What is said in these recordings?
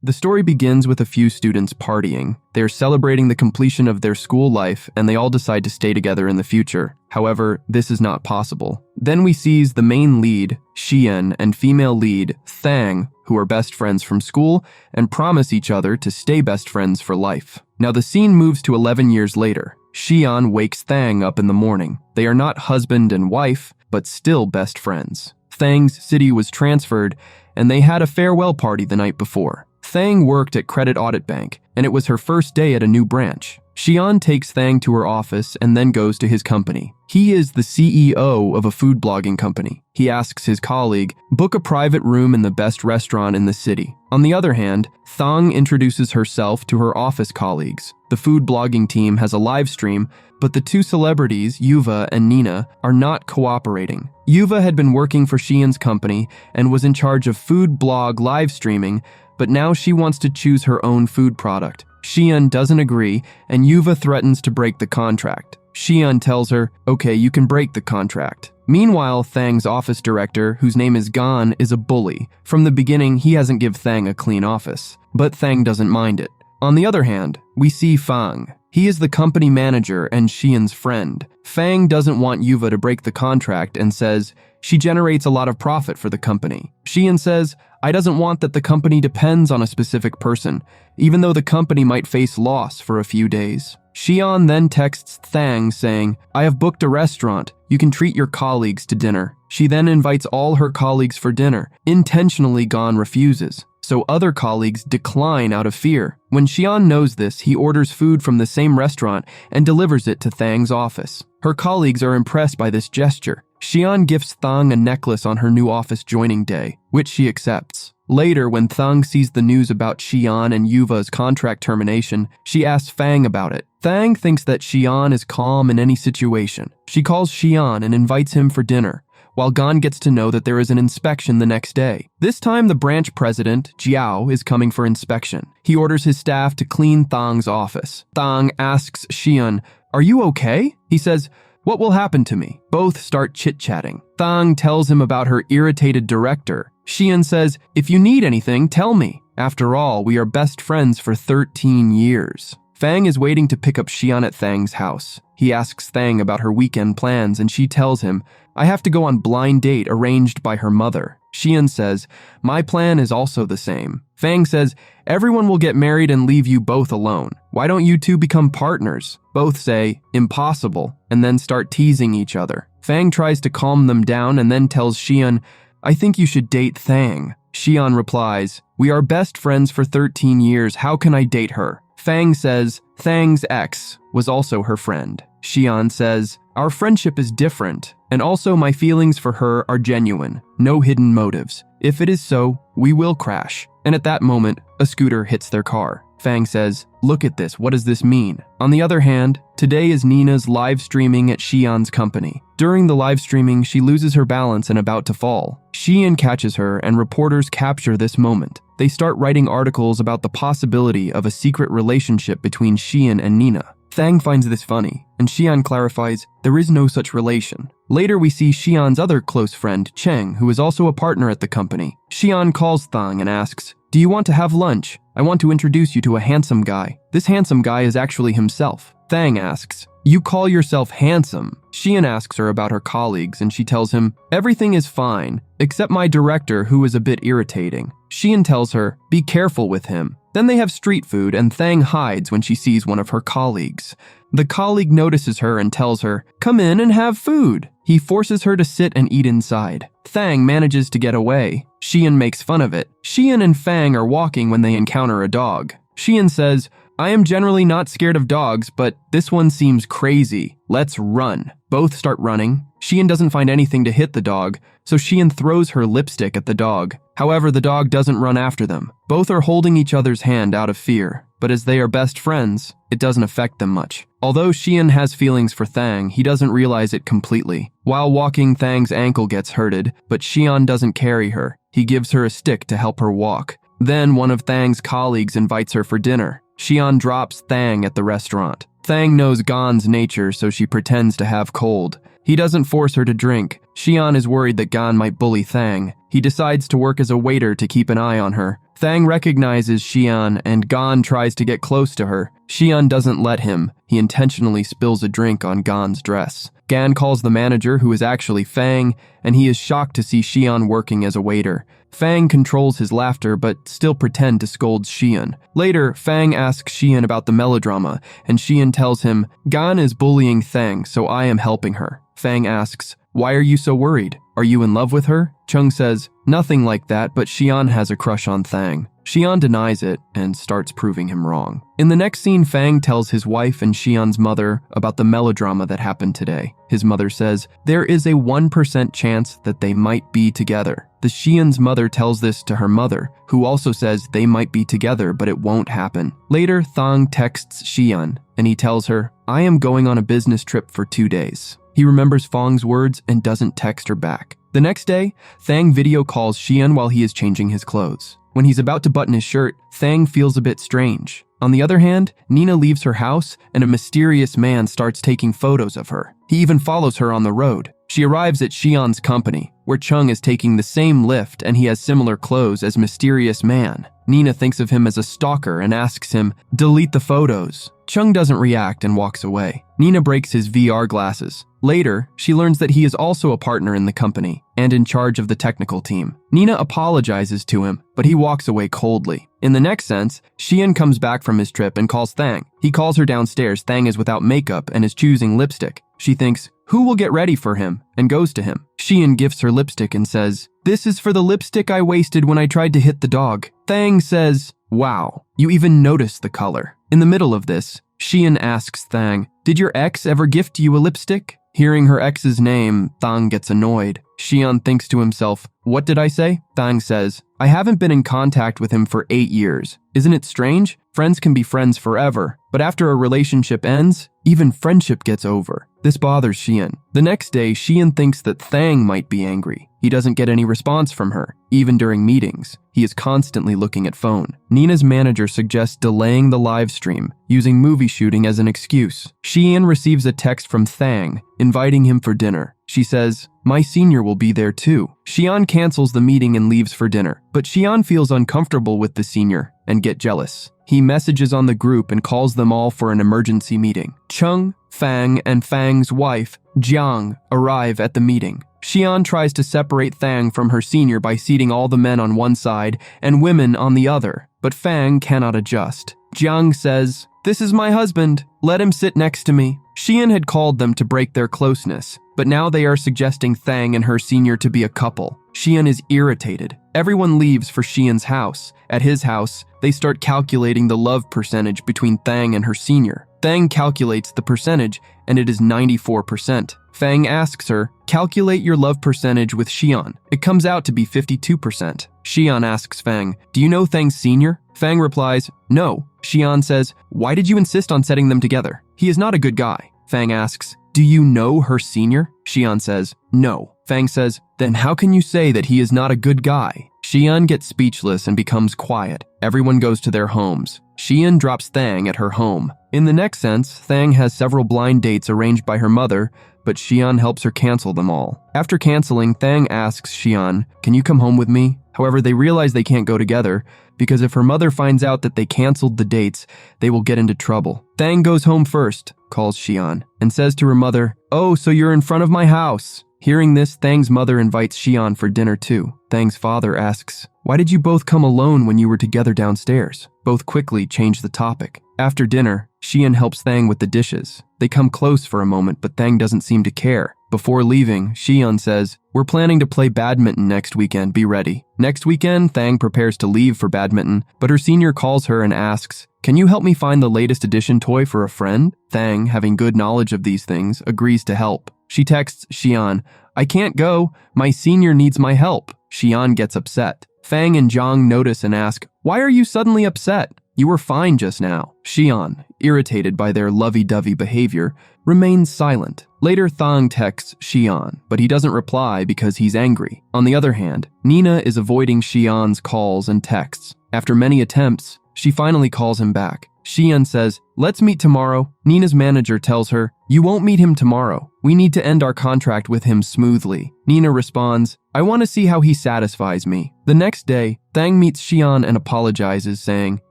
The story begins with a few students partying. They are celebrating the completion of their school life, and they all decide to stay together in the future. However, this is not possible. Then we sees the main lead, Xian, and female lead, Thang, who are best friends from school and promise each other to stay best friends for life. Now the scene moves to 11 years later. Xian wakes Thang up in the morning. They are not husband and wife, but still best friends. Thang's city was transferred, and they had a farewell party the night before. Thang worked at Credit Audit Bank, and it was her first day at a new branch. Xian takes Thang to her office and then goes to his company. He is the CEO of a food blogging company. He asks his colleague, book a private room in the best restaurant in the city. On the other hand, Thang introduces herself to her office colleagues. The food blogging team has a live stream, but the two celebrities, Yuva and Nina, are not cooperating. Yuva had been working for Xian's company and was in charge of food blog live streaming, but now she wants to choose her own food product. Xian doesn't agree, and Yuva threatens to break the contract. Xian tells her, okay, you can break the contract. Meanwhile, Thang's office director, whose name is Gan, is a bully. From the beginning, he hasn't given Thang a clean office, but Thang doesn't mind it. On the other hand, we see Fang. He is the company manager and Xian's friend. Fang doesn't want Yuva to break the contract and says, she generates a lot of profit for the company. Xian says, I doesn't want that the company depends on a specific person, even though the company might face loss for a few days. Xian then texts Thang saying, I have booked a restaurant. You can treat your colleagues to dinner. She then invites all her colleagues for dinner. Intentionally, Gan refuses, so other colleagues decline out of fear. When Xian knows this, he orders food from the same restaurant and delivers it to Thang's office. Her colleagues are impressed by this gesture. Xian gifts Thang a necklace on her new office joining day, which she accepts. Later, when Thang sees the news about Xian and Yuva's contract termination, she asks Fang about it. Thang thinks that Xian is calm in any situation. She calls Xian and invites him for dinner, while Gan gets to know that there is an inspection the next day. This time, the branch president, Jiao, is coming for inspection. He orders his staff to clean Thang's office. Thang asks Xian, are you okay? He says, what will happen to me? Both start chit-chatting. Thang tells him about her irritated director. Xian says, if you need anything, tell me. After all, we are best friends for 13 years. Fang is waiting to pick up Xian at Thang's house. He asks Thang about her weekend plans and she tells him, I have to go on blind date arranged by her mother. Xian says, my plan is also the same. Fang says, everyone will get married and leave you both alone. Why don't you two become partners? Both say, impossible, and then start teasing each other. Fang tries to calm them down and then tells Xian, I think you should date Thang. Xian replies, we are best friends for 13 years, how can I date her? Fang says, Thang's ex was also her friend. Xian says, our friendship is different, and also my feelings for her are genuine, no hidden motives. If it is so, we will crash. And at that moment, a scooter hits their car. Fang says, look at this, what does this mean? On the other hand, today is Nina's live streaming at Xian's company. During the live streaming, she loses her balance and about to fall. Xian catches her and reporters capture this moment. They start writing articles about the possibility of a secret relationship between Xian and Nina. Thang finds this funny, and Xian clarifies there is no such relation. Later, we see Xian's other close friend, Cheng, who is also a partner at the company. Xian calls Thang and asks, do you want to have lunch? I want to introduce you to a handsome guy. This handsome guy is actually himself. Thang asks, you call yourself handsome? Xian asks her about her colleagues, and she tells him, everything is fine, except my director, who is a bit irritating. Xian tells her, be careful with him. Then they have street food, and Thang hides when she sees one of her colleagues. The colleague notices her and tells her, come in and have food. He forces her to sit and eat inside. Thang manages to get away. Xian makes fun of it. Xian and Fang are walking when they encounter a dog. Xian says, I am generally not scared of dogs, but this one seems crazy. Let's run. Both start running. Xian doesn't find anything to hit the dog, so Xian throws her lipstick at the dog. However, the dog doesn't run after them. Both are holding each other's hand out of fear, but as they are best friends, it doesn't affect them much. Although Xian has feelings for Thang, he doesn't realize it completely. While walking, Thang's ankle gets hurted, but Xian doesn't carry her. He gives her a stick to help her walk. Then one of Thang's colleagues invites her for dinner. Xian drops Thang at the restaurant. Thang knows Gan's nature, so she pretends to have cold. He doesn't force her to drink. Xian is worried that Gan might bully Thang. He decides to work as a waiter to keep an eye on her. Thang recognizes Xian and Gan tries to get close to her. Xian doesn't let him. He intentionally spills a drink on Gan's dress. Gan calls the manager, who is actually Fang, and he is shocked to see Xian working as a waiter. Fang controls his laughter but still pretend to scold Xian. Later, Fang asks Xian about the melodrama, and Xian tells him, Gan is bullying Thang, so I am helping her. Fang asks, why are you so worried? Are you in love with her? Chung says, nothing like that, but Xian has a crush on Thang. Xian denies it and starts proving him wrong. In the next scene, Fang tells his wife and Xian's mother about the melodrama that happened today. His mother says, there is a 1% chance that they might be together. The Xian's mother tells this to her mother, who also says they might be together, but it won't happen. Later, Thang texts Xian, and he tells her, I am going on a business trip for 2 days. He remembers Fang's words and doesn't text her back. The next day, Thang video calls Xian while he is changing his clothes. When he's about to button his shirt, Thang feels a bit strange. On the other hand, Nina leaves her house and a mysterious man starts taking photos of her. He even follows her on the road. She arrives at Xian's company, where Chung is taking the same lift and he has similar clothes as mysterious man. Nina thinks of him as a stalker and asks him, delete the photos. Chung doesn't react and walks away. Nina breaks his VR glasses. Later, she learns that he is also a partner in the company and in charge of the technical team. Nina apologizes to him, but he walks away coldly. In the next sense, Xian comes back from his trip and calls Thang. He calls her downstairs. Thang is without makeup and is choosing lipstick. She thinks, who will get ready for him? And goes to him. Xian gifts her lipstick and says, this is for the lipstick I wasted when I tried to hit the dog. Thang says, wow, you even noticed the color. In the middle of this, Xian asks Thang, did your ex ever gift you a lipstick? Hearing her ex's name, Thang gets annoyed. Xian thinks to himself, what did I say? Thang says, I haven't been in contact with him for 8 years. Isn't it strange? Friends can be friends forever, but after a relationship ends, even friendship gets over. This bothers Xian. The next day, Xian thinks that Thang might be angry. He doesn't get any response from her, even during meetings. He is constantly looking at phone. Nina's manager suggests delaying the live stream, using movie shooting as an excuse. Xian receives a text from Thang, inviting him for dinner. She says, my senior will be there too. Xian cancels the meeting and leaves for dinner, but Xian feels uncomfortable with the senior and gets jealous. He messages on the group and calls them all for an emergency meeting. Chung, Fang, and Fang's wife, Jiang, arrive at the meeting. Xian tries to separate Thang from her senior by seating all the men on one side and women on the other, but Fang cannot adjust. Jiang says, this is my husband. Let him sit next to me. Xian had called them to break their closeness, but now they are suggesting Thang and her senior to be a couple. Xian is irritated. Everyone leaves for Xian's house. At his house, they start calculating the love percentage between Thang and her senior. Thang calculates the percentage, and it is 94%. Fang asks her, calculate your love percentage with Xian. It comes out to be 52%. Xian asks Fang, do you know Thang's senior? Fang replies, no. Xian says, why did you insist on setting them together? He is not a good guy. Fang asks, do you know her senior? Xian says, no. Fang says, then how can you say that he is not a good guy? Xian gets speechless and becomes quiet. Everyone goes to their homes. Xian drops Thang at her home. In the next sense, Thang has several blind dates arranged by her mother, but Xian helps her cancel them all. After canceling, Thang asks Xian, can you come home with me? However, they realize they can't go together, because if her mother finds out that they canceled the dates, they will get into trouble. Thang goes home first, calls Xian, and says to her mother, oh, so you're in front of my house. Hearing this, Thang's mother invites Xian for dinner too. Thang's father asks, why did you both come alone when you were together downstairs? Both quickly change the topic. After dinner, Xian helps Thang with the dishes. They come close for a moment, but Thang doesn't seem to care. Before leaving, Xian says, we're planning to play badminton next weekend, be ready. Next weekend, Thang prepares to leave for badminton, but her senior calls her and asks, can you help me find the latest edition toy for a friend? Thang, having good knowledge of these things, agrees to help. She texts Xian, I can't go, my senior needs my help. Xian gets upset. Fang and Jiang notice and ask, why are you suddenly upset? You were fine just now. Xian, irritated by their lovey-dovey behavior, remains silent. Later, Thang texts Xian, but he doesn't reply because he's angry. On the other hand, Nina is avoiding Xian's calls and texts. After many attempts, she finally calls him back. Xian says, let's meet tomorrow. Nina's manager tells her, you won't meet him tomorrow. We need to end our contract with him smoothly. Nina responds, I want to see how he satisfies me. The next day, Thang meets Xian and apologizes, saying,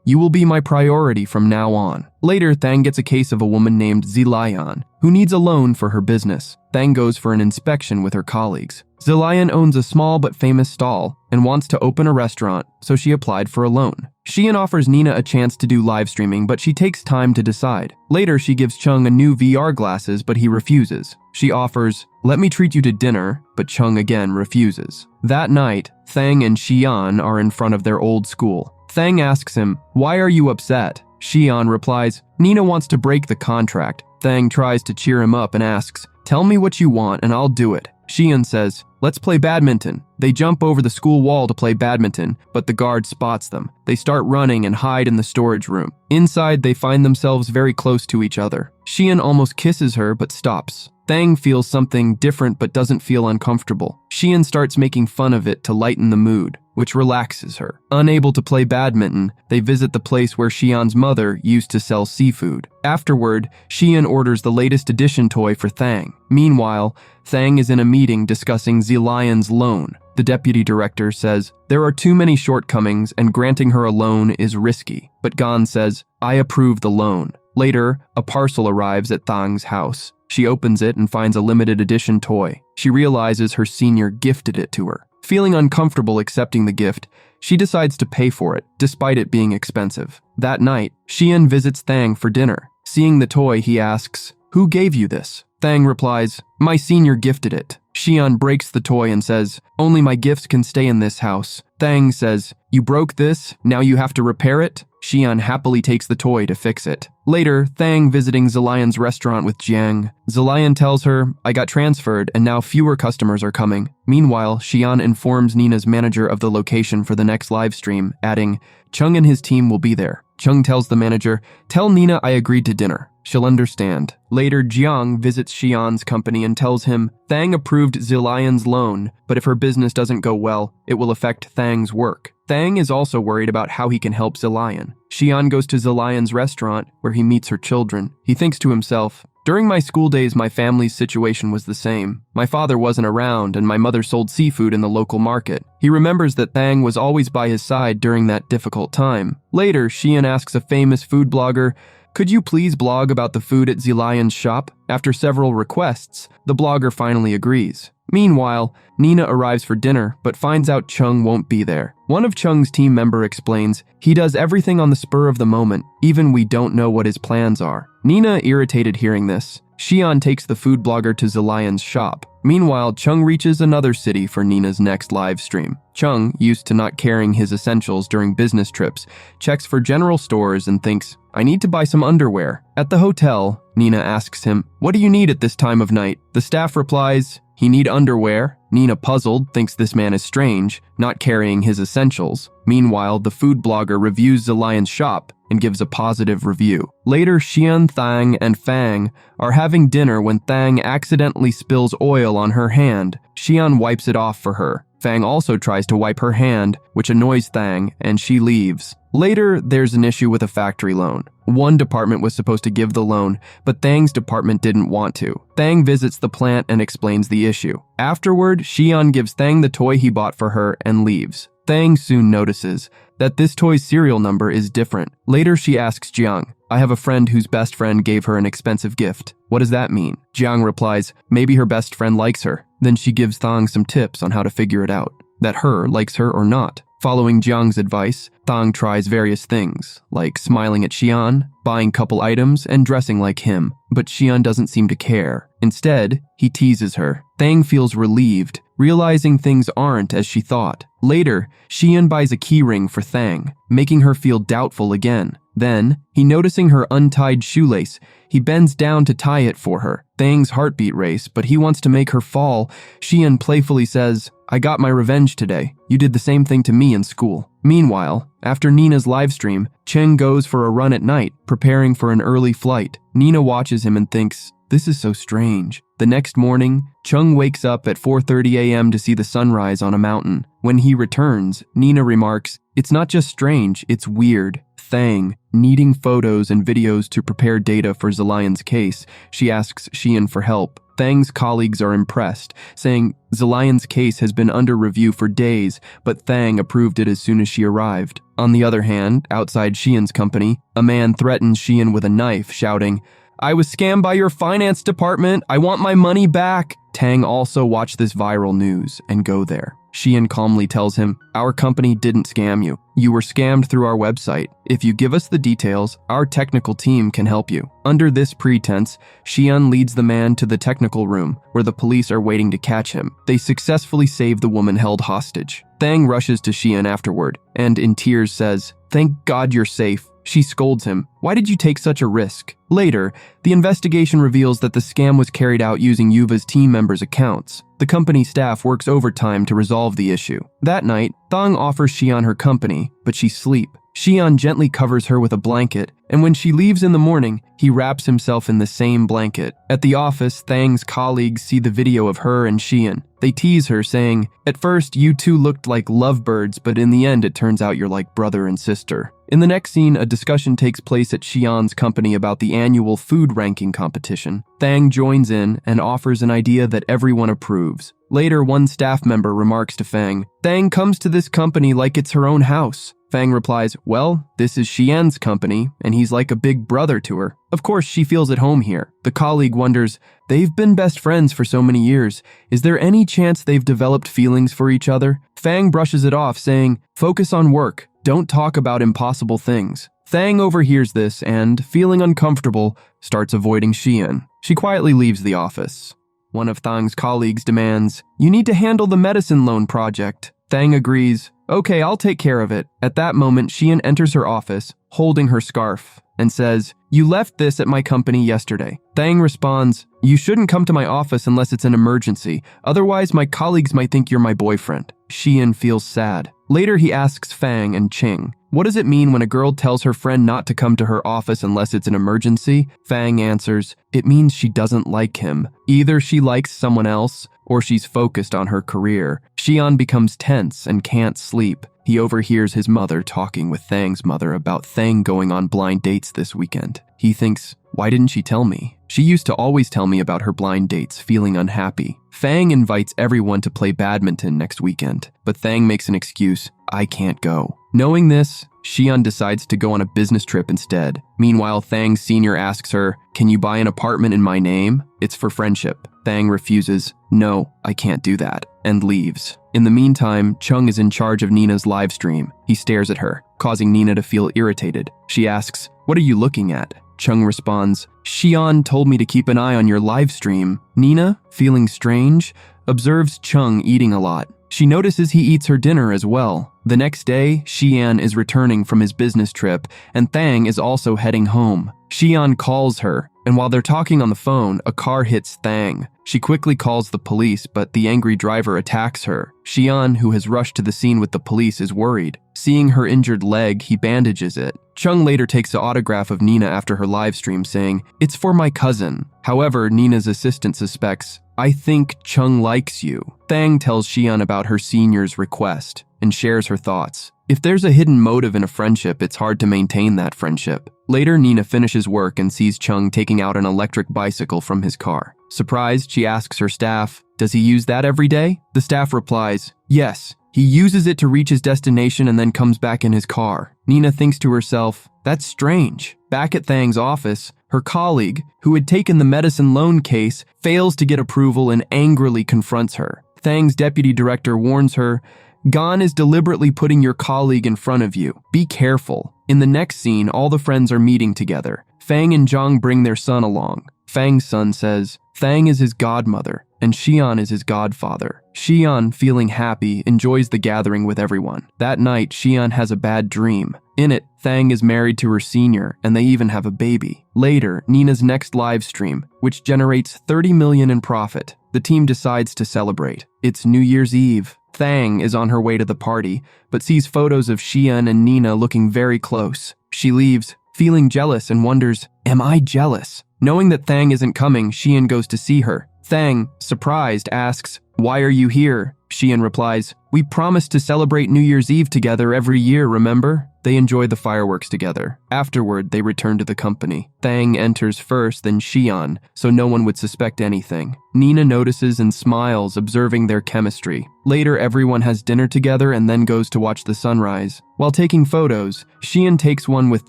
"You will be my priority from now on." Later, Thang gets a case of a woman named Zilian, who needs a loan for her business. Thang goes for an inspection with her colleagues. Zilian owns a small but famous stall and wants to open a restaurant, so she applied for a loan. Xian offers Nina a chance to do live streaming, but she takes time to decide. Later, she gives Chung a new VR glasses, but he refuses. She offers, "Let me treat you to dinner," but Chung again refuses. That night, Thang and Xian are in front of their old school. Thang asks him, "Why are you upset?" Xian replies, "Nina wants to break the contract." Thang tries to cheer him up and asks, "Tell me what you want and I'll do it." Xian says, "Let's play badminton." They jump over the school wall to play badminton, but the guard spots them. They start running and hide in the storage room. Inside, they find themselves very close to each other. Xian almost kisses her but stops. Thang feels something different but doesn't feel uncomfortable. Xian starts making fun of it to lighten the mood, which relaxes her. Unable to play badminton, they visit the place where Xian's mother used to sell seafood. Afterward, Xian orders the latest edition toy for Thang. Meanwhile, Thang is in a meeting discussing Zilian's loan. The deputy director says, "There are too many shortcomings and granting her a loan is risky." But Gan says, "I approve the loan." Later, a parcel arrives at Thang's house. She opens it and finds a limited edition toy. She realizes her senior gifted it to her. Feeling uncomfortable accepting the gift, she decides to pay for it, despite it being expensive. That night, Xian visits Thang for dinner. Seeing the toy, he asks, "Who gave you this?" Thang replies, "My senior gifted it." Xian breaks the toy and says, "Only my gifts can stay in this house." Thang says, "You broke this, now you have to repair it?" Xian happily takes the toy to fix it. Later, Thang visiting Zilian's restaurant with Jiang. Zilian tells her, "I got transferred and now fewer customers are coming." Meanwhile, Xian informs Nina's manager of the location for the next live stream, adding, "Chung and his team will be there." Chung tells the manager, "Tell Nina I agreed to dinner. She'll understand." Later, Jiang visits Xian's company and tells him Thang approved Zilian's loan, but if her business doesn't go well, it will affect Thang's work. Thang is also worried about how he can help Zilian. Xian goes to Zilian's restaurant, where he meets her children. He thinks to himself, "During my school days, my family's situation was the same. My father wasn't around, and my mother sold seafood in the local market." He remembers that Thang was always by his side during that difficult time. Later, Xian asks a famous food blogger, "Could you please blog about the food at Zilian's shop?" After several requests, the blogger finally agrees. Meanwhile, Nina arrives for dinner, but finds out Chung won't be there. One of Chung's team member explains, "He does everything on the spur of the moment, even we don't know what his plans are." Nina irritated hearing this. Xian takes the food blogger to Zilian's shop. Meanwhile, Chung reaches another city for Nina's next live stream. Chung, used to not carrying his essentials during business trips, checks for general stores and thinks, "I need to buy some underwear." At the hotel, Nina asks him, "What do you need at this time of night?" The staff replies, "He need underwear." Nina, puzzled, thinks this man is strange, not carrying his essentials. Meanwhile, the food blogger reviews Zilian's shop and gives a positive review. Later, Xian, Thang, and Fang are having dinner when Thang accidentally spills oil on her hand. Xian wipes it off for her. Fang also tries to wipe her hand, which annoys Thang, and she leaves. Later, there's an issue with a factory loan. One department was supposed to give the loan, but Thang's department didn't want to. Thang visits the plant and explains the issue. Afterward, Xian gives Thang the toy he bought for her and leaves. Thang soon notices that this toy's serial number is different. Later, she asks Jiang, "I have a friend whose best friend gave her an expensive gift. What does that mean?" Jiang replies, "Maybe her best friend likes her." Then she gives Thang some tips on how to figure it out, that her likes her or not. Following Jiang's advice, Thang tries various things, like smiling at Xian, buying couple items, and dressing like him. But Xian doesn't seem to care. Instead, he teases her. Thang feels relieved, realizing things aren't as she thought. Later, Xian buys a keyring for Thang, making her feel doubtful again. Then, he noticing her untied shoelace, he bends down to tie it for her. Thang's heartbeat race, but he wants to make her fall. Xian playfully says, "I got my revenge today. You did the same thing to me in school." Meanwhile, after Nina's livestream, Cheng goes for a run at night, preparing for an early flight. Nina watches him and thinks, "This is so strange." The next morning, Chung wakes up at 4:30 a.m. to see the sunrise on a mountain. When he returns, Nina remarks, "It's not just strange, it's weird." Thang, needing photos and videos to prepare data for Zilian's case, she asks Xian for help. Thang's colleagues are impressed, saying Zilion's case has been under review for days, but Thang approved it as soon as she arrived. On the other hand, outside Xian's company, a man threatens Xian with a knife, shouting, "I was scammed by your finance department. I want my money back." Tang also watched this viral news and go there. Xian calmly tells him, "Our company didn't scam you. You were scammed through our website. If you give us the details, our technical team can help you." Under this pretense, Xian leads the man to the technical room, where the police are waiting to catch him. They successfully save the woman held hostage. Thang rushes to Xian afterward, and in tears says, "Thank God you're safe." She scolds him, "Why did you take such a risk?" Later, the investigation reveals that the scam was carried out using Yuva's team members' accounts. The company staff works overtime to resolve the issue. That night, Thang offers Xian her company, but she sleeps. Xian gently covers her with a blanket, and when she leaves in the morning, he wraps himself in the same blanket. At the office, Thang's colleagues see the video of her and Xian. They tease her, saying, "At first, you two looked like lovebirds, but in the end, it turns out you're like brother and sister." In the next scene, a discussion takes place at Xian's company about the annual food ranking competition. Thang joins in and offers an idea that everyone approves. Later, one staff member remarks to Fang, "Thang comes to this company like it's her own house." Fang replies, "Well, this is Xian's company, and he's like a big brother to her. Of course, she feels at home here." The colleague wonders, "They've been best friends for so many years. Is there any chance they've developed feelings for each other?" Fang brushes it off, saying, "Focus on work. Don't talk about impossible things." Thang overhears this and, feeling uncomfortable, starts avoiding Xian. She quietly leaves the office. One of Thang's colleagues demands, "You need to handle the medicine loan project." Thang agrees, "Okay, I'll take care of it." At that moment, Xian enters her office, holding her scarf, and says, "You left this at my company yesterday." Thang responds, "You shouldn't come to my office unless it's an emergency. Otherwise, my colleagues might think you're my boyfriend." Xian feels sad. Later, he asks Fang and Qing, "What does it mean when a girl tells her friend not to come to her office unless it's an emergency?" Fang answers, "It means she doesn't like him. Either she likes someone else, or she's focused on her career." Xian becomes tense and can't sleep. He overhears his mother talking with Thang's mother about Thang going on blind dates this weekend. He thinks, "Why didn't she tell me? She used to always tell me about her blind dates, feeling unhappy." Fang invites everyone to play badminton next weekend, but Thang makes an excuse, "I can't go." Knowing this, Xian decides to go on a business trip instead. Meanwhile, Thang's senior asks her, "Can you buy an apartment in my name? It's for friendship." Thang refuses, "No, I can't do that," and leaves. In the meantime, Chung is in charge of Nina's live stream. He stares at her, causing Nina to feel irritated. She asks, "What are you looking at?" Chung responds, "Xian told me to keep an eye on your live stream." Nina, feeling strange, observes Chung eating a lot. She notices he eats her dinner as well. The next day, Xian is returning from his business trip, and Thang is also heading home. Xian calls her, and while they're talking on the phone, a car hits Thang. She quickly calls the police, but the angry driver attacks her. Xian, who has rushed to the scene with the police, is worried. Seeing her injured leg, he bandages it. Chung later takes an autograph of Nina after her live stream, saying, "It's for my cousin." However, Nina's assistant suspects, "I think Chung likes you." Thang tells Xian about her senior's request and shares her thoughts. If there's a hidden motive in a friendship, it's hard to maintain that friendship. Later, Nina finishes work and sees Chung taking out an electric bicycle from his car. Surprised, she asks her staff, "Does he use that every day?" The staff replies, "Yes. He uses it to reach his destination and then comes back in his car." Nina thinks to herself, "That's strange." Back at Thang's office, her colleague, who had taken the medicine loan case, fails to get approval and angrily confronts her. Thang's deputy director warns her, "Gan is deliberately putting your colleague in front of you. Be careful." In the next scene, all the friends are meeting together. Fang and Zhang bring their son along. Fang's son says, Thang is his godmother, and Xian is his godfather. Xian, feeling happy, enjoys the gathering with everyone. That night, Xian has a bad dream. In it, Thang is married to her senior, and they even have a baby. Later, Nina's next live stream, which generates 30 million in profit. The team decides to celebrate. It's New Year's Eve. Thang is on her way to the party, but sees photos of Xian and Nina looking very close. She leaves, feeling jealous, and wonders, "Am I jealous?" Knowing that Thang isn't coming, Xian goes to see her. Thang, surprised, asks, "Why are you here?" Xian replies, "We promised to celebrate New Year's Eve together every year, remember?" They enjoy the fireworks together. Afterward, they return to the company. Thang enters first, then Xian, so no one would suspect anything. Nina notices and smiles, observing their chemistry. Later, everyone has dinner together and then goes to watch the sunrise. While taking photos, Xian takes one with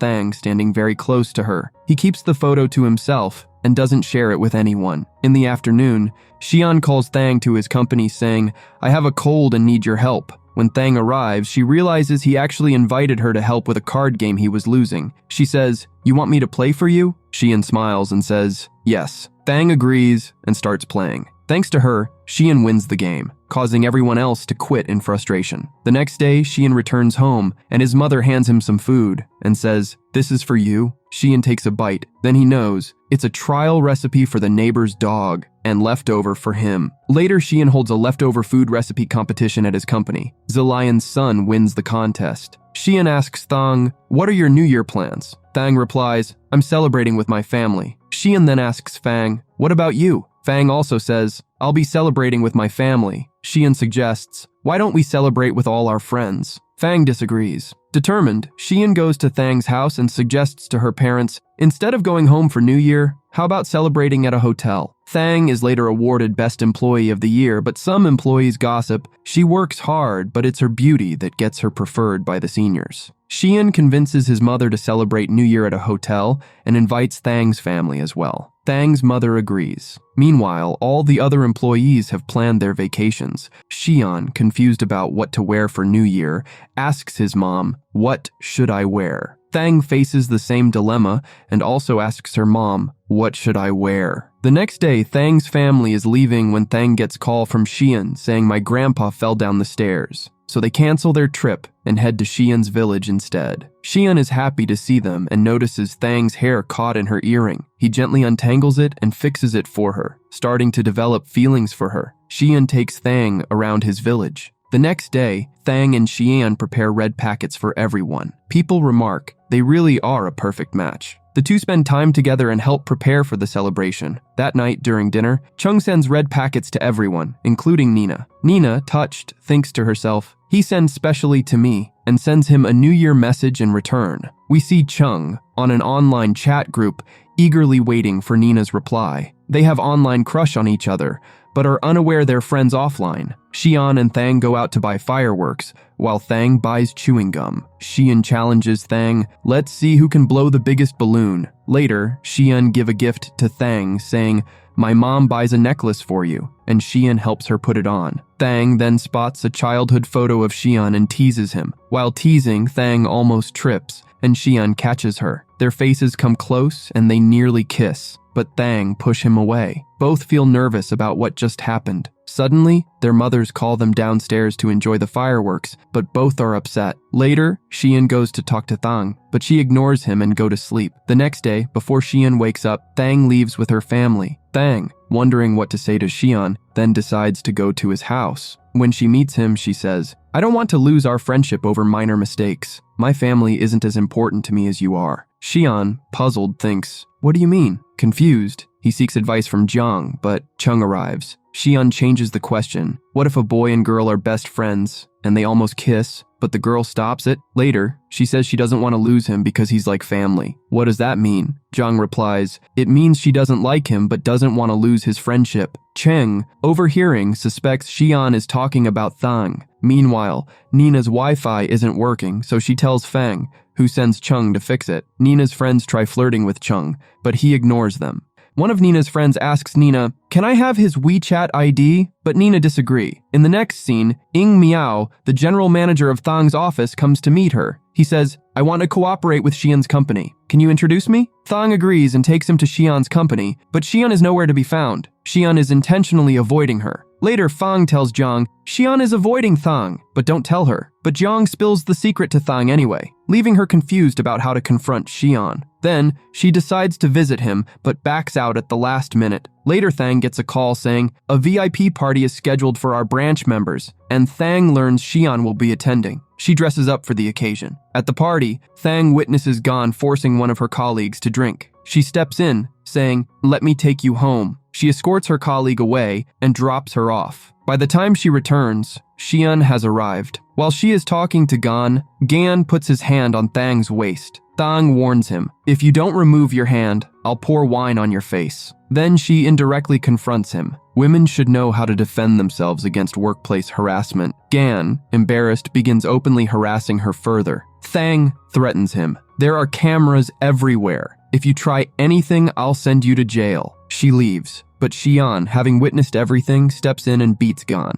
Thang standing very close to her. He keeps the photo to himself and doesn't share it with anyone. In the afternoon, Xian calls Thang to his company saying, "I have a cold and need your help." When Thang arrives, she realizes he actually invited her to help with a card game he was losing. She says, "You want me to play for you?" Xian smiles and says, "Yes." Thang agrees and starts playing. Thanks to her, Xian wins the game, causing everyone else to quit in frustration. The next day, Xian returns home, and his mother hands him some food and says, "This is for you." Xian takes a bite. Then he knows it's a trial recipe for the neighbor's dog and leftover for him. Later, Xian holds a leftover food recipe competition at his company. Zilion's son wins the contest. Xian asks Thang, "What are your New Year plans?" Thang replies, "I'm celebrating with my family." Xian then asks Fang, "What about you?" Fang also says, "I'll be celebrating with my family." Xian suggests, "Why don't we celebrate with all our friends?" Fang disagrees. Determined, Xian goes to Thang's house and suggests to her parents, instead of going home for New Year, how about celebrating at a hotel? Thang is later awarded Best Employee of the Year, but some employees gossip she works hard, but it's her beauty that gets her preferred by the seniors. Xian convinces his mother to celebrate New Year at a hotel and invites Thang's family as well. Thang's mother agrees. Meanwhile, all the other employees have planned their vacations. Xian, confused about what to wear for New Year, asks his mom, "What should I wear?" Thang faces the same dilemma and also asks her mom, "What should I wear?" The next day, Thang's family is leaving when Thang gets a call from Xian saying, "My grandpa fell down the stairs." So they cancel their trip and head to Xian's village instead. Xian is happy to see them and notices Thang's hair caught in her earring. He gently untangles it and fixes it for her, starting to develop feelings for her. Xian takes Thang around his village. The next day, Thang and Xian prepare red packets for everyone. People remark they really are a perfect match. The two spend time together and help prepare for the celebration. That night, during dinner, Chung sends red packets to everyone, including Nina. Nina, touched, thinks to herself, "He sends specially to me," and sends him a New Year message in return. We see Chung on an online chat group, eagerly waiting for Nina's reply. They have online crush on each other, but are unaware they're friends offline. Xian and Thang go out to buy fireworks, while Thang buys chewing gum. Xian challenges Thang, "Let's see who can blow the biggest balloon." Later, Xian give a gift to Thang, saying, "My mom buys a necklace for you," and Xian helps her put it on. Thang then spots a childhood photo of Xian and teases him. While teasing, Thang almost trips, and Xian catches her. Their faces come close and they nearly kiss, but Thang push him away. Both feel nervous about what just happened. Suddenly, their mothers call them downstairs to enjoy the fireworks, but both are upset. Later, Xian goes to talk to Thang, but she ignores him and go to sleep. The next day, before Xian wakes up, Thang leaves with her family. Thang, wondering what to say to Xian, then decides to go to his house. When she meets him, she says, "I don't want to lose our friendship over minor mistakes. My family isn't as important to me as you are." Xian, puzzled, thinks, "What do you mean?" Confused, he seeks advice from Jiang, but Chung arrives. Xian changes the question. What if a boy and girl are best friends, and they almost kiss, but the girl stops it? Later, she says she doesn't want to lose him because he's like family. What does that mean? Jiang replies, "It means she doesn't like him but doesn't want to lose his friendship." Cheng, overhearing, suspects Xian is talking about Thang. Meanwhile, Nina's Wi-Fi isn't working, so she tells Fang, who sends Chung to fix it. Nina's friends try flirting with Chung, but he ignores them. One of Nina's friends asks Nina, "Can I have his WeChat ID?" But Nina disagrees. In the next scene, Ing Miao, the general manager of Thang's office, comes to meet her. He says, "I want to cooperate with Xian's company. Can you introduce me?" Thang agrees and takes him to Xian's company, but Xian is nowhere to be found. Xian is intentionally avoiding her. Later, Fang tells Jiang, "Xian is avoiding Thang, but don't tell her." But Jiang spills the secret to Thang anyway, leaving her confused about how to confront Xian. Then, she decides to visit him, but backs out at the last minute. Later, Thang gets a call saying, "A VIP party is scheduled for our branch members," and Thang learns Xian will be attending. She dresses up for the occasion. At the party, Thang witnesses Gan forcing one of her colleagues to drink. She steps in, saying, "Let me take you home." She escorts her colleague away and drops her off. By the time she returns, Xian has arrived. While she is talking to Gan puts his hand on Thang's waist. Thang warns him, "If you don't remove your hand, I'll pour wine on your face." Then she indirectly confronts him. Women should know how to defend themselves against workplace harassment. Gan, embarrassed, begins openly harassing her further. Thang threatens him. "There are cameras everywhere. If you try anything, I'll send you to jail." She leaves, but Xian, having witnessed everything, steps in and beats Gan.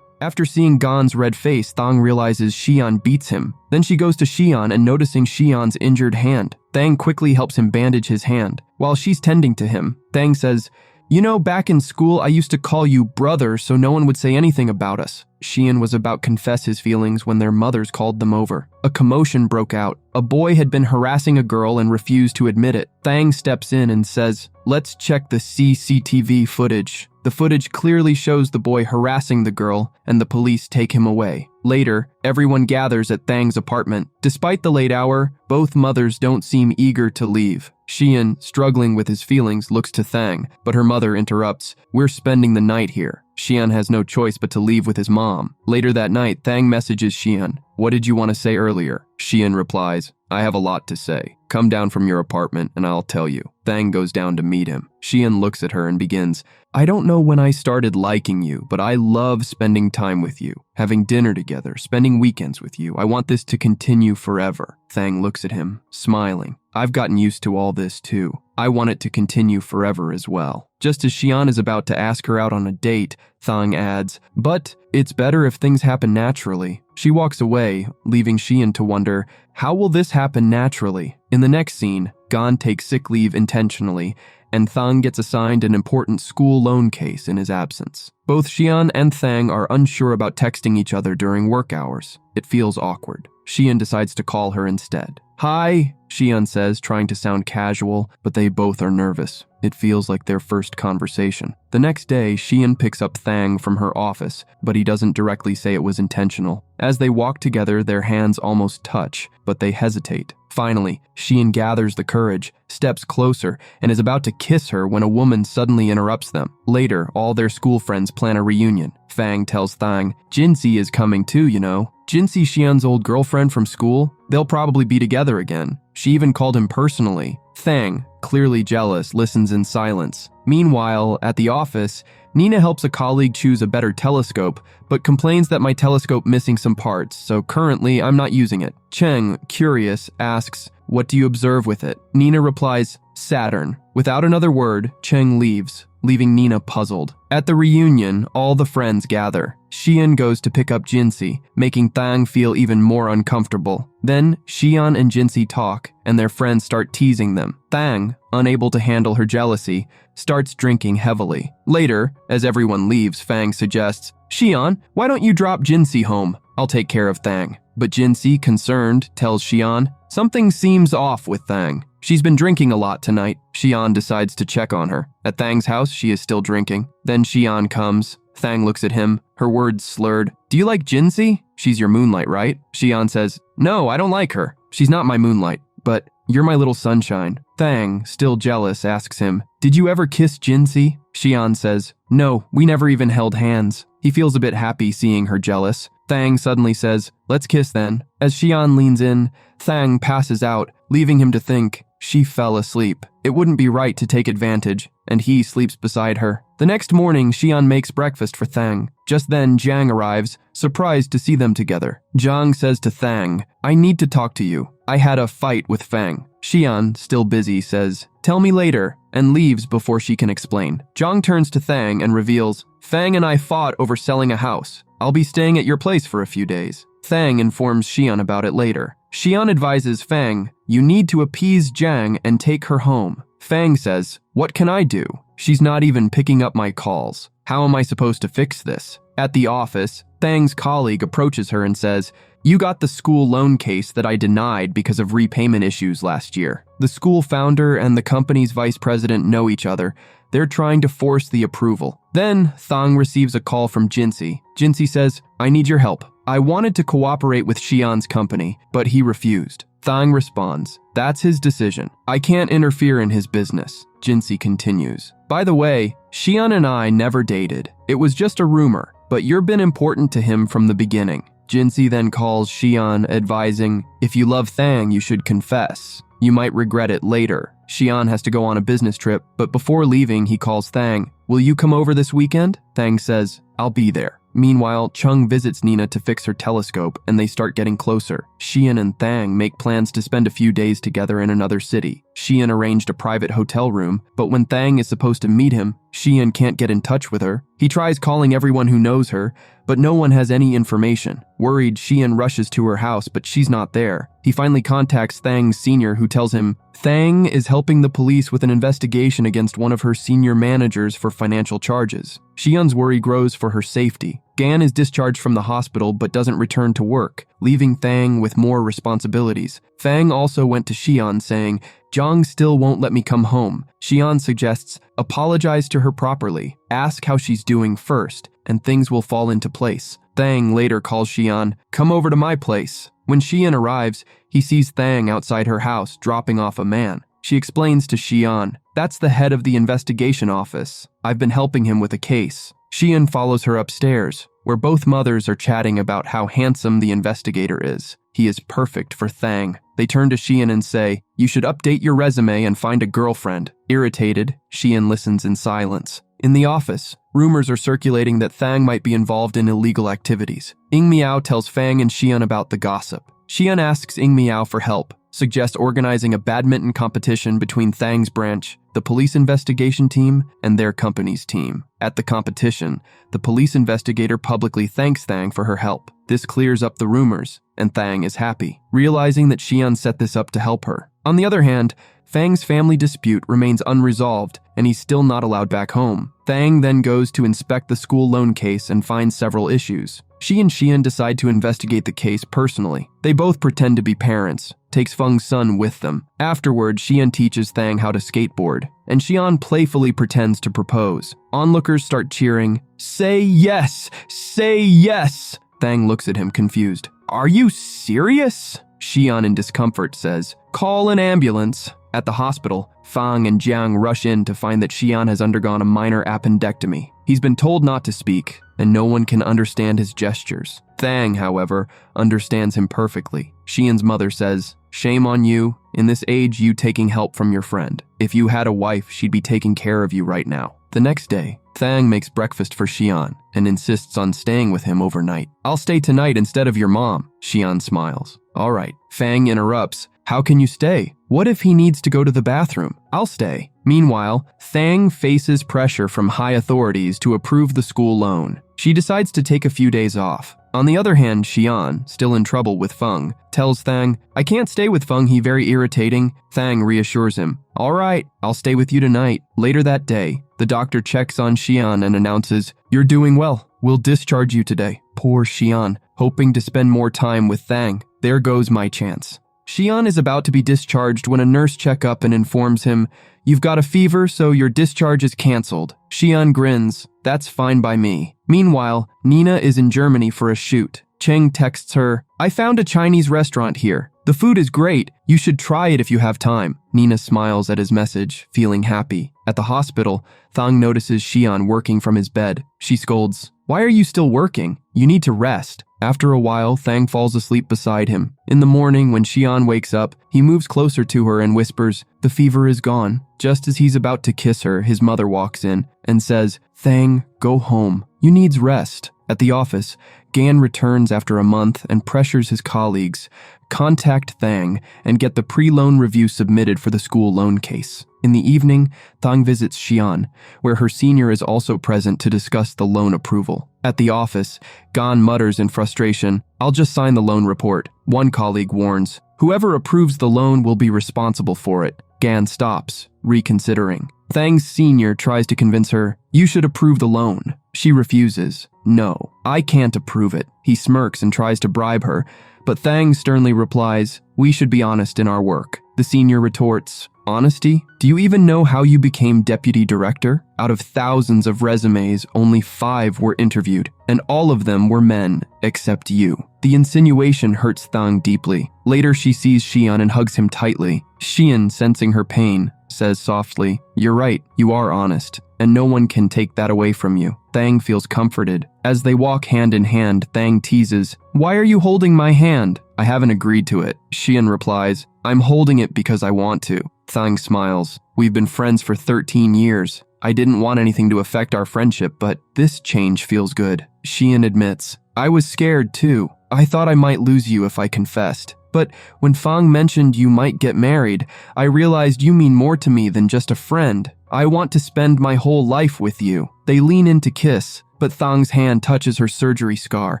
After seeing Gan's red face, Thang realizes Xian beats him. Then she goes to Xian and noticing Xian's injured hand. Thang quickly helps him bandage his hand. While she's tending to him, Thang says, "You know, back in school, I used to call you brother so no one would say anything about us." Xian was about to confess his feelings when their mothers called them over. A commotion broke out. A boy had been harassing a girl and refused to admit it. Thang steps in and says, "Let's check the CCTV footage." The footage clearly shows the boy harassing the girl, and the police take him away. Later, everyone gathers at Thang's apartment. Despite the late hour, both mothers don't seem eager to leave. Xian, struggling with his feelings, looks to Thang, but her mother interrupts. "We're spending the night here." Xian has no choice but to leave with his mom. Later that night, Thang messages Xian, "What did you want to say earlier?" Xian replies, "I have a lot to say. Come down from your apartment and I'll tell you." Thang goes down to meet him. Xian looks at her and begins, "I don't know when I started liking you, but I love spending time with you, having dinner together, spending weekends with you. I want this to continue forever." Thang looks at him, smiling. "I've gotten used to all this too. I want it to continue forever as well." Just as Xian is about to ask her out on a date, Thang adds, "But it's better if things happen naturally." She walks away, leaving Xian to wonder, how will this happen naturally? In the next scene, Gan takes sick leave intentionally, and Thang gets assigned an important school loan case in his absence. Both Xian and Thang are unsure about texting each other during work hours. It feels awkward. Xian decides to call her instead. "Hi," Xian says, trying to sound casual, but they both are nervous. It feels like their first conversation. The next day, Xian picks up Thang from her office, but he doesn't directly say it was intentional. As they walk together, their hands almost touch, but they hesitate. Finally, Xian gathers the courage, steps closer, and is about to kiss her when a woman suddenly interrupts them. Later, all their school friends plan a reunion. Fang tells Thang, "Jinxi is coming too, you know." Jinxi, Xian's old girlfriend from school, they'll probably be together again. She even called him personally. Thang, clearly jealous, listens in silence. Meanwhile, at the office, Nina helps a colleague choose a better telescope, but complains that my telescope missing some parts, so currently I'm not using it. Cheng, curious, asks, "What do you observe with it?" Nina replies, "Saturn." Without another word, Cheng leaves, leaving Nina puzzled. At the reunion, all the friends gather. Xian goes to pick up Jinxi, making Thang feel even more uncomfortable. Then, Xian and Jinxi talk, and their friends start teasing them. Thang, unable to handle her jealousy, starts drinking heavily. Later, as everyone leaves, Fang suggests, "Xian, why don't you drop Jinxi home? I'll take care of Thang." But Jinxi, concerned, tells Xian, "Something seems off with Thang. She's been drinking a lot tonight." Xian decides to check on her. At Thang's house, she is still drinking. Then Xian comes. Thang looks at him, her words slurred. "Do you like Jinxi? She's your moonlight, right?" Xian says, "No, I don't like her. She's not my moonlight, but you're my little sunshine." Thang, still jealous, asks him, "Did you ever kiss Jinxi?" Xian says, "No, we never even held hands." He feels a bit happy seeing her jealous. Thang suddenly says, "Let's kiss then." As Xian leans in, Thang passes out, leaving him to think, she fell asleep. It wouldn't be right to take advantage, and he sleeps beside her. The next morning, Xian makes breakfast for Thang. Just then, Jiang arrives, surprised to see them together. Jiang says to Thang, "I need to talk to you. I had a fight with Fang." Xian, still busy, says, "Tell me later," and leaves before she can explain. Jiang turns to Thang and reveals, "Fang and I fought over selling a house. I'll be staying at your place for a few days." Thang informs Xian about it later. Xian advises Fang, "You need to appease Jiang and take her home." Fang says, "What can I do? She's not even picking up my calls. How am I supposed to fix this?" At the office, Thang's colleague approaches her and says, "You got the school loan case that I denied because of repayment issues last year." The school founder and the company's vice president know each other. They're trying to force the approval. Then, Thang receives a call from Jinxi. Jinxi says, "I need your help. I wanted to cooperate with Xian's company, but he refused." Thang responds, "That's his decision. I can't interfere in his business." Jinxi continues, By the way, Xian and I never dated. It was just a rumor, but you've been important to him from the beginning. Jinzi then calls Xian, advising, if you love Thang, you should confess. You might regret it later. Xian has to go on a business trip, but before leaving, he calls Thang. Will you come over this weekend? Thang says, I'll be there. Meanwhile, Chung visits Nina to fix her telescope, and they start getting closer. Xian and Thang make plans to spend a few days together in another city. Xian arranged a private hotel room, but when Thang is supposed to meet him, Xian can't get in touch with her. He tries calling everyone who knows her, but no one has any information. Worried, Xian rushes to her house, but she's not there. He finally contacts Thang's senior, who tells him Thang is helping the police with an investigation against one of her senior managers for financial charges. Xian's worry grows for her safety. Gan is discharged from the hospital but doesn't return to work, leaving Thang with more responsibilities. Thang also went to Xian saying, Zhang still won't let me come home. Xian suggests, apologize to her properly, ask how she's doing first, and things will fall into place. Thang later calls Xian, come over to my place. When Xian arrives, he sees Thang outside her house dropping off a man. She explains to Xian, that's the head of the investigation office. I've been helping him with a case. Xian follows her upstairs, where both mothers are chatting about how handsome the investigator is. He is perfect for Thang. They turn to Xian and say, you should update your resume and find a girlfriend. Irritated, Xian listens in silence. In the office, rumors are circulating that Thang might be involved in illegal activities. Ying Miao tells Fang and Xian about the gossip. Xian asks Ying Miao for help, suggests organizing a badminton competition between Thang's branch, the police investigation team, and their company's team. At the competition, the police investigator publicly thanks Thang for her help. This clears up the rumors, and Thang is happy, realizing that Xian set this up to help her. On the other hand, Fang's family dispute remains unresolved, and he's still not allowed back home. Thang then goes to inspect the school loan case and finds several issues. She and Xian decide to investigate the case personally. They both pretend to be parents, takes Feng's son with them. Afterward, Xian teaches Thang how to skateboard, and Xian playfully pretends to propose. Onlookers start cheering, say yes! Say yes! Thang looks at him confused. Are you serious? Xian in discomfort says, call an ambulance. At the hospital, Fang and Jiang rush in to find that Xian has undergone a minor appendectomy. He's been told not to speak, and no one can understand his gestures. Thang, however, understands him perfectly. Xian's mother says, shame on you. In this age, you taking help from your friend. If you had a wife, she'd be taking care of you right now. The next day, Thang makes breakfast for Xian and insists on staying with him overnight. I'll stay tonight instead of your mom. Xian smiles. All right. Fang interrupts. How can you stay? What if he needs to go to the bathroom? I'll stay. Meanwhile, Thang faces pressure from high authorities to approve the school loan. She decides to take a few days off. On the other hand, Xian, still in trouble with Feng, tells Thang, I can't stay with Feng, he's very irritating. Thang reassures him, all right, I'll stay with you tonight. Later that day, the doctor checks on Xian and announces, you're doing well. We'll discharge you today. Poor Xian, hoping to spend more time with Thang. There goes my chance. Xian is about to be discharged when a nurse checks up and informs him, you've got a fever, so your discharge is canceled. Xian grins, that's fine by me. Meanwhile, Nina is in Germany for a shoot. Cheng texts her, I found a Chinese restaurant here. The food is great. You should try it if you have time. Nina smiles at his message, feeling happy. At the hospital, Thang notices Xian working from his bed. She scolds, why are you still working? You need to rest. After a while, Thang falls asleep beside him. In the morning, when Xian wakes up, he moves closer to her and whispers, the fever is gone. Just as he's about to kiss her, his mother walks in and says, Thang, go home. You needs rest. At the office, Gan returns after a month and pressures his colleagues, contact Thang and get the pre-loan review submitted for the school loan case. In the evening, Thang visits Xian, where her senior is also present to discuss the loan approval. At the office, Gan mutters in frustration, I'll just sign the loan report. One colleague warns, whoever approves the loan will be responsible for it. Gan stops, reconsidering. Thang's senior tries to convince her, you should approve the loan. She refuses. No, I can't approve it. He smirks and tries to bribe her, but Thang sternly replies, we should be honest in our work. The senior retorts, honesty? Do you even know how you became deputy director? Out of thousands of resumes, only 5 were interviewed, and all of them were men, except you. The insinuation hurts Thang deeply. Later, she sees Xian and hugs him tightly. Xian, sensing her pain, says softly, "You're right, you are honest, and no one can take that away from you." Thang feels comforted. As they walk hand in hand, Thang teases, "Why are you holding my hand?" "I haven't agreed to it." Xian replies, "I'm holding it because I want to." Thang smiles. "We've been friends for 13 years. I didn't want anything to affect our friendship, but this change feels good." Xian admits, "I was scared too. I thought I might lose you if I confessed. But when Fang mentioned you might get married, I realized you mean more to me than just a friend. I want to spend my whole life with you." They lean in to kiss, but Thang's hand touches her surgery scar,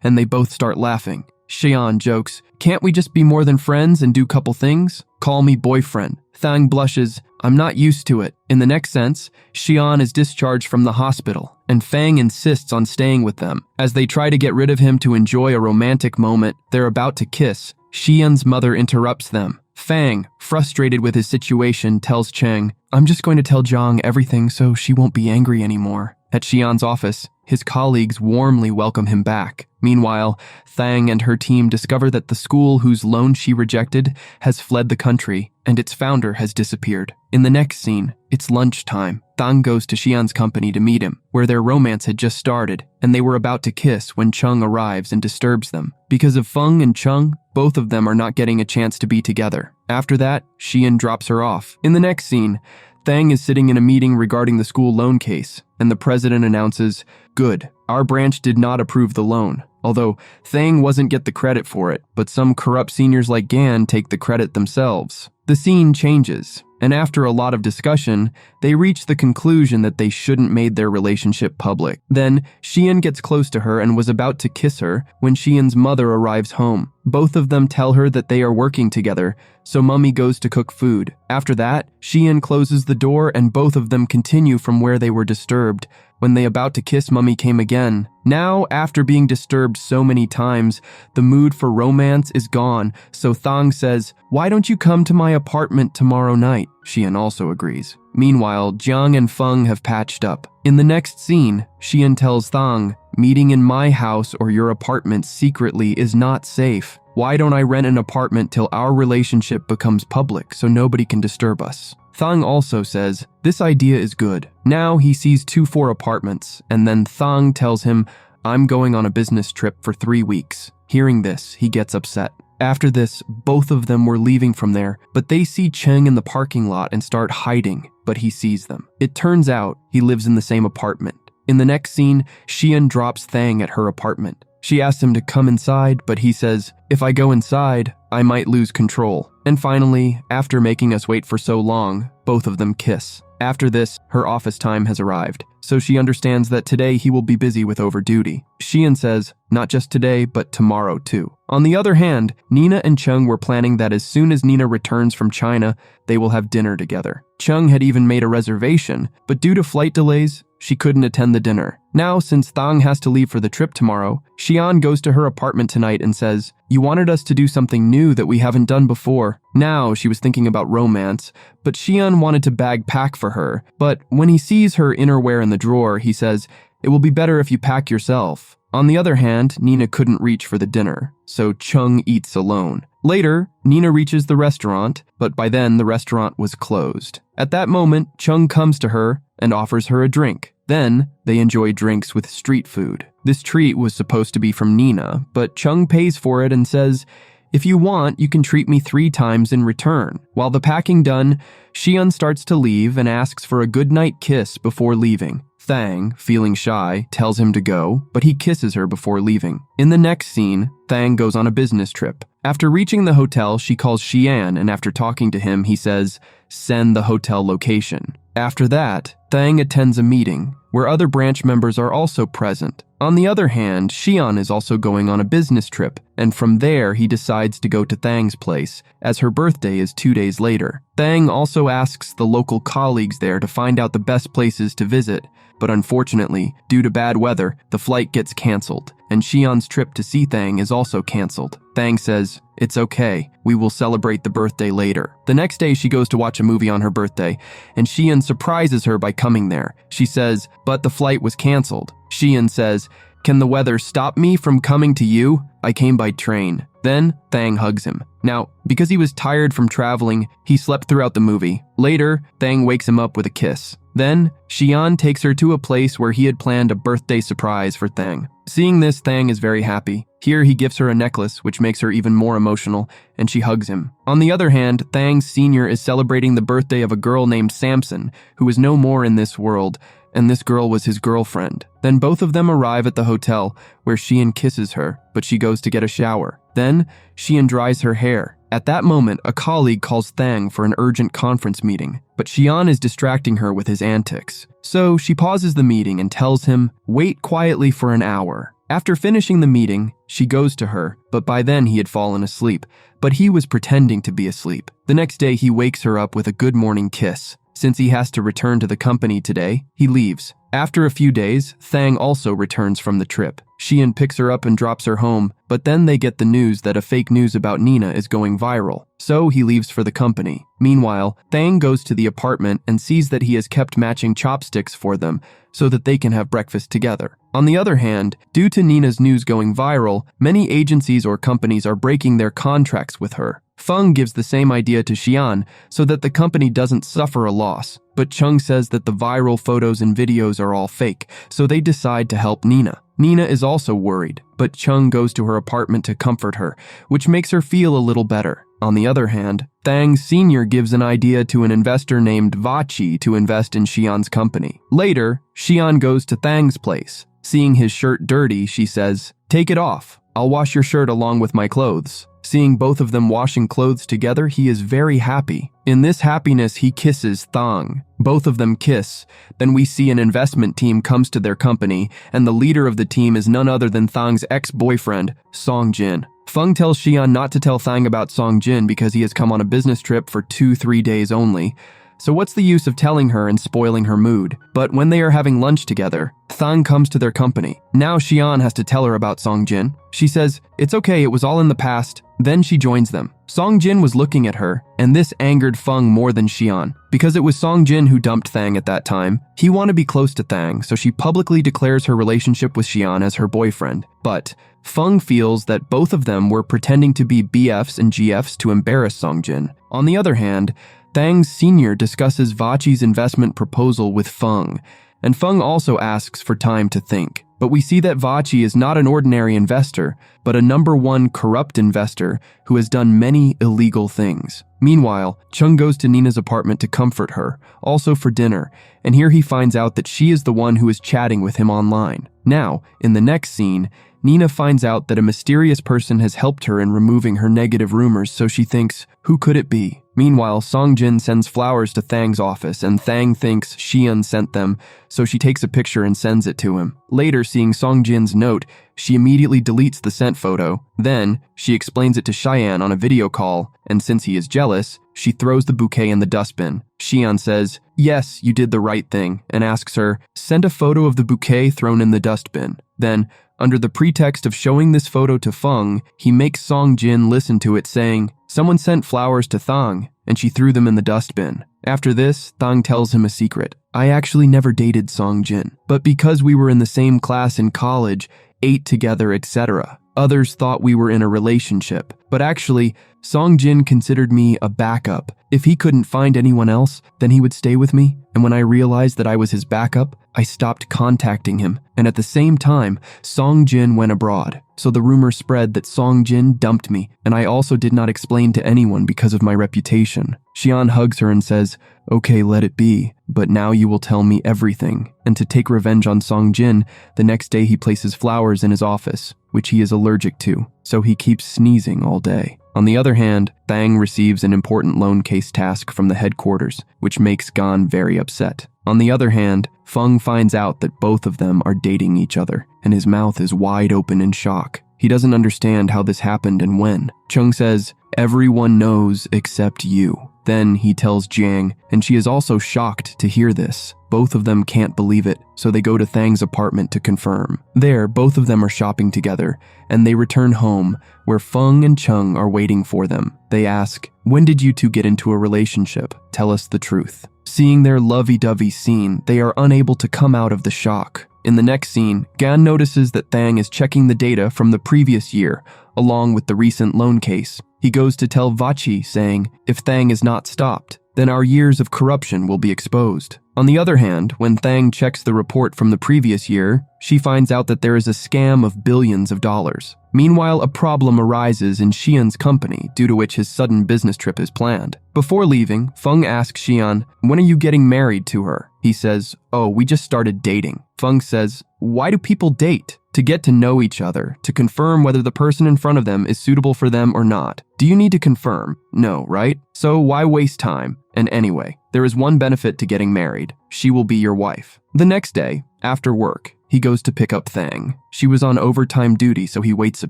and they both start laughing. Xian jokes, "Can't we just be more than friends and do couple things? Call me boyfriend." Thang blushes, "I'm not used to it." In the next sense, Xian is discharged from the hospital, and Fang insists on staying with them. As they try to get rid of him to enjoy a romantic moment, they're about to kiss. Xian's mother interrupts them. Fang, frustrated with his situation, tells Cheng, "I'm just going to tell Zhang everything so she won't be angry anymore." At Xian's office, his colleagues warmly welcome him back. Meanwhile, Thang and her team discover that the school whose loan she rejected has fled the country, and its founder has disappeared. In the next scene, it's lunchtime. Thang goes to Xian's company to meet him, where their romance had just started, and they were about to kiss when Cheng arrives and disturbs them. Because of Feng and Cheng, both of them are not getting a chance to be together. After that, Xian drops her off. In the next scene, Thang is sitting in a meeting regarding the school loan case, and the president announces, "Good, our branch did not approve the loan." Although Thang wasn't get the credit for it, but some corrupt seniors like Gan take the credit themselves. The scene changes, and after a lot of discussion, they reach the conclusion that they shouldn't made their relationship public. Then, Xian gets close to her and was about to kiss her when Xian's mother arrives home. Both of them tell her that they are working together, so Mummy goes to cook food. After that, Xian closes the door and both of them continue from where they were disturbed. When they about to kiss, Mummy came again. Now, after being disturbed so many times, the mood for romance is gone, so Thang says, "Why don't you come to my apartment tomorrow night?" Xian also agrees. Meanwhile, Jiang and Feng have patched up. In the next scene, Xian tells Thang, "Meeting in my house or your apartment secretly is not safe. Why don't I rent an apartment till our relationship becomes public so nobody can disturb us?" Thang also says, "This idea is good." Now he sees 2 apartments, and then Thang tells him, "I'm going on a business trip for 3 weeks. Hearing this, he gets upset. After this, both of them were leaving from there, but they see Cheng in the parking lot and start hiding, but he sees them. It turns out he lives in the same apartment. In the next scene, Xian drops Thang at her apartment. She asks him to come inside, but he says, "If I go inside, I might lose control." And finally, after making us wait for so long, both of them kiss. After this, her office time has arrived, so she understands that today he will be busy with overduty. Xian says, "Not just today, but tomorrow too." On the other hand, Nina and Cheng were planning that as soon as Nina returns from China, they will have dinner together. Cheng had even made a reservation, but due to flight delays, she couldn't attend the dinner. Now, since Thang has to leave for the trip tomorrow, Xian goes to her apartment tonight and says, "You wanted us to do something new that we haven't done before." Now, she was thinking about romance, but Xian wanted to bag pack for her. But when he sees her innerwear in the drawer, he says, "It will be better if you pack yourself." On the other hand, Nina couldn't reach for the dinner, so Cheng eats alone. Later, Nina reaches the restaurant, but by then the restaurant was closed. At that moment, Cheng comes to her and offers her a drink. Then, they enjoy drinks with street food. This treat was supposed to be from Nina, but Cheng pays for it and says, "If you want, you can treat me 3 times in return." While the packing done, Xian starts to leave and asks for a goodnight kiss before leaving. Thang, feeling shy, tells him to go, but he kisses her before leaving. In the next scene, Thang goes on a business trip. After reaching the hotel, she calls Xian, and after talking to him, he says, "Send the hotel location." After that, Thang attends a meeting, where other branch members are also present. On the other hand, Xian is also going on a business trip, and from there he decides to go to Thang's place, as her birthday is 2 days later. Thang also asks the local colleagues there to find out the best places to visit, but unfortunately, due to bad weather, the flight gets cancelled, and Xian's trip to see Thang is also cancelled. Thang says, "It's okay, we will celebrate the birthday later." The next day she goes to watch a movie on her birthday, and Xian surprises her by coming there. She says, "But the flight was cancelled." Xian says, "Can the weather stop me from coming to you? I came by train." Then, Thang hugs him. Now, because he was tired from traveling, he slept throughout the movie. Later, Thang wakes him up with a kiss. Then, Xian takes her to a place where he had planned a birthday surprise for Thang. Seeing this, Thang is very happy. Here, he gives her a necklace, which makes her even more emotional, and she hugs him. On the other hand, Thang Sr. is celebrating the birthday of a girl named Samson, who is no more in this world, and this girl was his girlfriend. Then both of them arrive at the hotel, where Xian kisses her, but she goes to get a shower. Then, Xian dries her hair. At that moment, a colleague calls Thang for an urgent conference meeting, but Xian is distracting her with his antics. So she pauses the meeting and tells him, "Wait quietly for an hour." After finishing the meeting, she goes to her, but by then he had fallen asleep, but he was pretending to be asleep. The next day, he wakes her up with a good morning kiss. Since he has to return to the company today, he leaves. After a few days, Thang also returns from the trip. Xian picks her up and drops her home, but then they get the news that a fake news about Nina is going viral, so he leaves for the company. Meanwhile, Thang goes to the apartment and sees that he has kept matching chopsticks for them so that they can have breakfast together. On the other hand, due to Nina's news going viral, many agencies or companies are breaking their contracts with her. Feng gives the same idea to Xian so that the company doesn't suffer a loss, but Chung says that the viral photos and videos are all fake, so they decide to help Nina. Nina is also worried, but Chung goes to her apartment to comfort her, which makes her feel a little better. On the other hand, Thang Sr. gives an idea to an investor named Vachi to invest in Xian's company. Later, Xian goes to Thang's place. Seeing his shirt dirty, she says, "Take it off. I'll wash your shirt along with my clothes." Seeing both of them washing clothes together, he is very happy. In this happiness, he kisses Thang. Both of them kiss. Then we see an investment team comes to their company, and the leader of the team is none other than Thang's ex-boyfriend, Song Jin. Feng tells Xian not to tell Thang about Song Jin because he has come on a business trip for 2-3 days only. So what's the use of telling her and spoiling her mood? But when they are having lunch together, Thang comes to their company. Now Xian has to tell her about Song Jin. She says, "It's okay, it was all in the past." Then she joins them. Song Jin was looking at her, and this angered Feng more than Xian. Because it was Song Jin who dumped Thang at that time, he wanted to be close to Thang, so she publicly declares her relationship with Xian as her boyfriend. But Feng feels that both of them were pretending to be BFs and GFs to embarrass Song Jin. On the other hand, Thang Sr. discusses Vachi's investment proposal with Feng, and Feng also asks for time to think. But we see that Vachi is not an ordinary investor, but a #1 corrupt investor who has done many illegal things. Meanwhile, Chung goes to Nina's apartment to comfort her, also for dinner, and here he finds out that she is the one who is chatting with him online. Now, in the next scene, Nina finds out that a mysterious person has helped her in removing her negative rumors, so she thinks, who could it be? Meanwhile, Song Jin sends flowers to Thang's office, and Thang thinks Xian sent them, so she takes a picture and sends it to him. Later, seeing Song Jin's note, she immediately deletes the sent photo. Then, she explains it to Xian on a video call, and since he is jealous, she throws the bouquet in the dustbin. Xian says, "Yes, you did the right thing," and asks her, "Send a photo of the bouquet thrown in the dustbin." Then, under the pretext of showing this photo to Feng, he makes Song Jin listen to it saying, "Someone sent flowers to Thang, and she threw them in the dustbin." After this, Thang tells him a secret. "I actually never dated Song Jin, but because we were in the same class in college, ate together, etc., others thought we were in a relationship. But actually, Song Jin considered me a backup. If he couldn't find anyone else, then he would stay with me. And when I realized that I was his backup, I stopped contacting him. And at the same time, Song Jin went abroad. So the rumor spread that Song Jin dumped me, and I also did not explain to anyone because of my reputation." Xian hugs her and says, "Okay, let it be, but now you will tell me everything." And to take revenge on Song Jin, the next day he places flowers in his office, which he is allergic to, so he keeps sneezing all day. On the other hand, Thang receives an important loan case task from the headquarters, which makes Gan very upset. On the other hand, Feng finds out that both of them are dating each other, and his mouth is wide open in shock. He doesn't understand how this happened and when. Chung says, "Everyone knows except you." Then he tells Jiang, and she is also shocked to hear this. Both of them can't believe it, so they go to Thang's apartment to confirm. There, both of them are shopping together, and they return home, where Feng and Chung are waiting for them. They ask, "When did you two get into a relationship? Tell us the truth." Seeing their lovey-dovey scene, they are unable to come out of the shock. In the next scene, Gan notices that Thang is checking the data from the previous year, along with the recent loan case. He goes to tell Vachi, saying, if Thang is not stopped, then our years of corruption will be exposed. On the other hand, when Thang checks the report from the previous year, she finds out that there is a scam of billions of dollars. Meanwhile, a problem arises in Xian's company, due to which his sudden business trip is planned. Before leaving, Feng asks Xian, when are you getting married to her? He says, oh, we just started dating. Feng says, why do people date? To get to know each other, to confirm whether the person in front of them is suitable for them or not. Do you need to confirm? No, right? So why waste time? And anyway, there is one benefit to getting married. She will be your wife. The next day, after work, he goes to pick up Thang. She was on overtime duty, so he waits a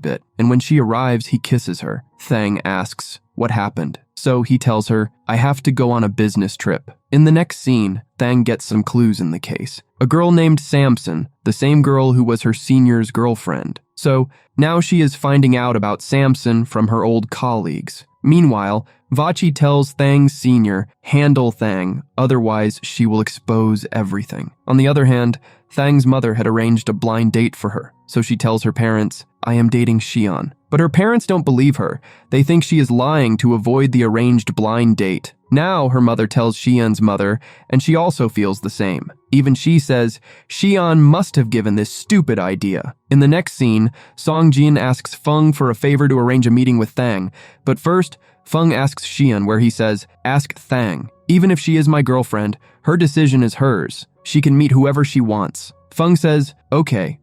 bit, and when she arrives, he kisses her. Thang asks, what happened? So he tells her, I have to go on a business trip. In the next scene, Thang gets some clues in the case. A girl named Samson, the same girl who was her senior's girlfriend. So now she is finding out about Samson from her old colleagues. Meanwhile, Vachi tells Thang's senior, handle Thang, otherwise she will expose everything. On the other hand, Thang's mother had arranged a blind date for her, so she tells her parents, I am dating Xian. But her parents don't believe her. They think she is lying to avoid the arranged blind date. Now her mother tells Xian's mother, and she also feels the same. Even she says, Xian must have given this stupid idea. In the next scene, Songjin asks Feng for a favor to arrange a meeting with Thang, but first, Feng asks Xian where he says, ask Thang. Even if she is my girlfriend, her decision is hers. She can meet whoever she wants. Feng says, okay,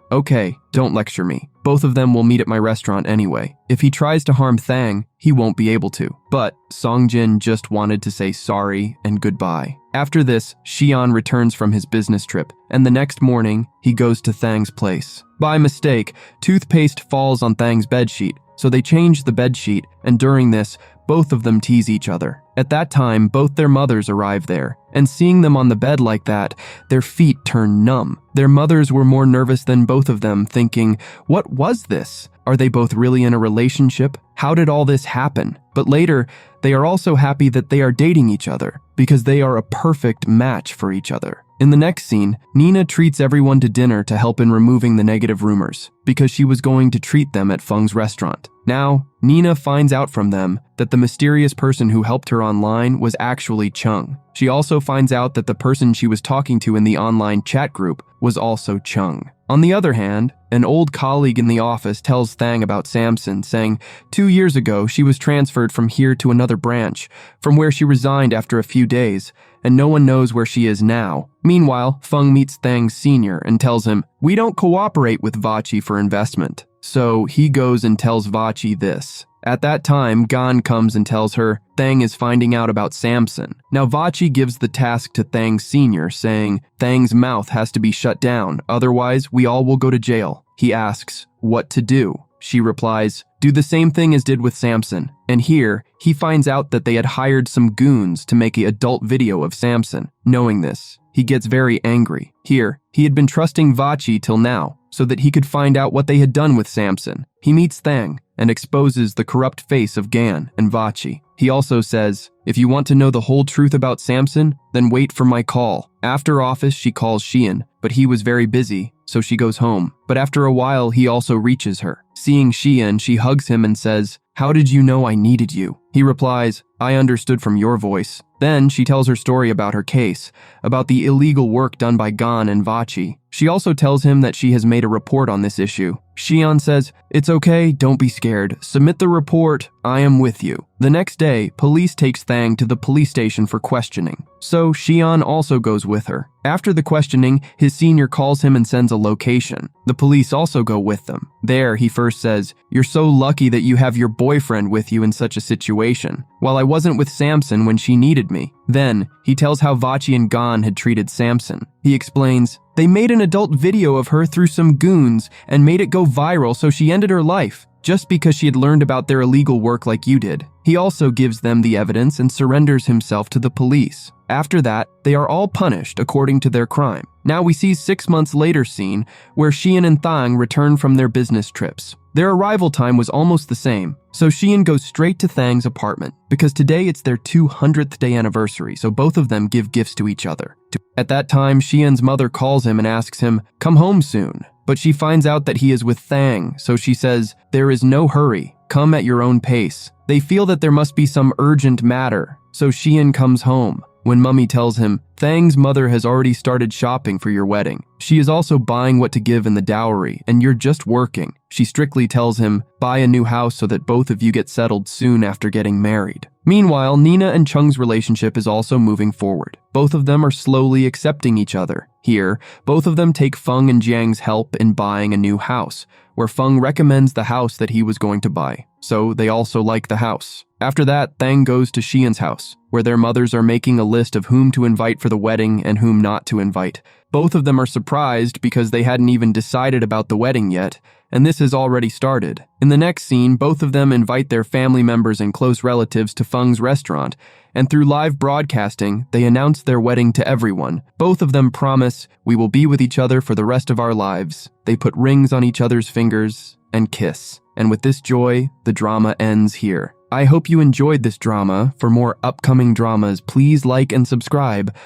don't lecture me. Both of them will meet at my restaurant anyway. If he tries to harm Thang, he won't be able to. But Songjin just wanted to say sorry and goodbye. After this, Xian returns from his business trip, and the next morning, he goes to Thang's place. By mistake, toothpaste falls on Thang's bedsheet, so they change the bedsheet, and during this, both of them tease each other. At that time, both their mothers arrive there, and seeing them on the bed like that, their feet turn numb. Their mothers were more nervous than both of them, thinking, what was this? Are they both really in a relationship? How did all this happen? But later, they are also happy that they are dating each other, because they are a perfect match for each other. In the next scene, Nina treats everyone to dinner to help in removing the negative rumors, because she was going to treat them at Feng's restaurant. Now, Nina finds out from them that the mysterious person who helped her online was actually Chung. She also finds out that the person she was talking to in the online chat group was also Chung. On the other hand, an old colleague in the office tells Thang about Samson, saying 2 years ago she was transferred from here to another branch, from where she resigned after a few days, and no one knows where she is now. Meanwhile, Feng meets Thang's senior and tells him, we don't cooperate with Vachi for investment. So he goes and tells Vachi this. At that time, Gan comes and tells her Thang is finding out about Samson. Now Vachi gives the task to Thang's senior, saying Thang's mouth has to be shut down, otherwise we all will go to jail. He asks, what to do? She replies, do the same thing as did with Samson. And here, he finds out that they had hired some goons to make an adult video of Samson. Knowing this, he gets very angry. Here, he had been trusting Vachi till now, so that he could find out what they had done with Samson. He meets Thang and exposes the corrupt face of Gan and Vachi. He also says, if you want to know the whole truth about Samson, then wait for my call. After office, she calls Xian, but he was very busy, so she goes home. But after a while, he also reaches her. Seeing Xian, she hugs him and says, how did you know I needed you? He replies, I understood from your voice. Then she tells her story about her case, about the illegal work done by Gan and Vachi. She also tells him that she has made a report on this issue. Xian says, it's okay, don't be scared. Submit the report, I am with you. The next day, police takes Thang to the police station for questioning. So Xian also goes with her. After the questioning, his senior calls him and sends a location. The police also go with them. There, he first says, you're so lucky that you have your boyfriend with you in such a situation, while I wasn't with Samson when she needed me. Then, he tells how Vachi and Gan had treated Samson. He explains, they made an adult video of her through some goons and made it go viral, so she ended her life, just because she had learned about their illegal work like you did. He also gives them the evidence and surrenders himself to the police. After that, they are all punished according to their crime. Now we see 6 months later scene where Xian and Thang return from their business trips. Their arrival time was almost the same, So Xian goes straight to Thang's apartment, because today it's their 200th day anniversary, so both of them give gifts to each other. At that time, Xian's mother calls him and asks him, "Come home soon." But she finds out that he is with Thang, so she says, "There is no hurry, come at your own pace." They feel that there must be some urgent matter, so Xian comes home. When Mummy tells him, "Thang's mother has already started shopping for your wedding. She is also buying what to give in the dowry, and you're just working." She strictly tells him, "Buy a new house so that both of you get settled soon after getting married." Meanwhile, Nina and Cheng's relationship is also moving forward. Both of them are slowly accepting each other. Here, both of them take Feng and Jiang's help in buying a new house, where Feng recommends the house that he was going to buy. So they also like the house. After that, Thang goes to Xian's house, where their mothers are making a list of whom to invite for the wedding and whom not to invite. Both of them are surprised because they hadn't even decided about the wedding yet, and this has already started. In the next scene, both of them invite their family members and close relatives to Feng's restaurant, and through live broadcasting, they announce their wedding to everyone. Both of them promise, "We will be with each other for the rest of our lives." They put rings on each other's fingers and kiss. And with this joy, the drama ends here. I hope you enjoyed this drama. For more upcoming dramas, please like and subscribe.